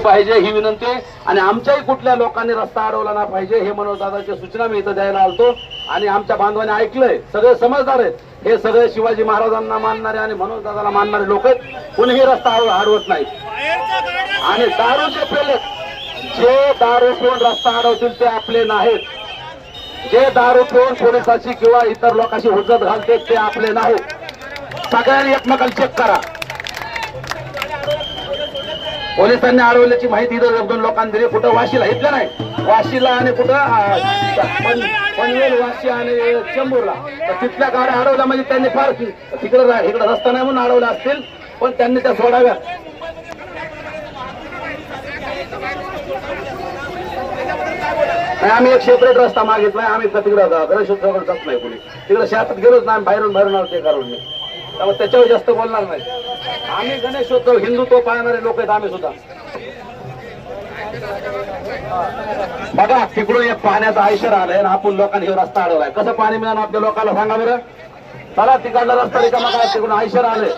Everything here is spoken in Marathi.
पाहिजे ही विनंती आहे. आणि आमच्याही कुठल्या लोकांनी रस्ता अडवला ना पाहिजे हे मनोजदादाची सूचना मी इथं द्यायला आलतो. आणि आमच्या बांधवांनी ऐकलंय, सगळे समजदार आहेत, हे सगळे शिवाजी महाराजांना मानणारे आणि मनोजदादाला मानणारे लोक आहेत. कुणीही रस्ता अडवत नाही. आणि दारूचे पेले, जे दारू पिऊन रस्ता अडवतील ते आपले नाहीत. जे दारू पिऊन पोलिसाची किंवा इतर लोकांची हुज्जत घालते ते आपले नाहीत. सगळ्यांनी एकमेकांना चेक करा. पोलिसांनी अडवल्याची माहिती इथं दोन लोकांनी दिली. कुठं वाशीला, इथलं नाही, वाशीला आणि कुठं पनवेल, वाशी आणि चेंबूरला. तर तिथल्या गाड्या अडवल्या म्हणजे त्यांनी फार इकडे रस्ता नाही म्हणून अडवल्या असतील, पण त्यांनी त्या सोडाव्या. आम्ही एक सेपरेट रस्ता मागितलाय. आम्ही तिकडे गणेशोत्सवाकडे जात नाही, कोणी तिकडे शेतात गेलोच नाही, बाहेरून आलो ते कारण मी. त्यामुळे त्याच्यावर जास्त बोलणार नाही. आम्ही गणेशोत्सव हिंदुत्व पाळणारे लोक आहेत आम्ही सुद्धा. बघा तिकडून एक पाण्याचा आयशर आलाय आणि आपण लोकांनी रस्ता अडवलाय. कसं पाणी मिळणार आपल्या लोकांना सांगा बरं. चला तिकडला रस्ता रिकामा करा, तिकडून आयशर आले.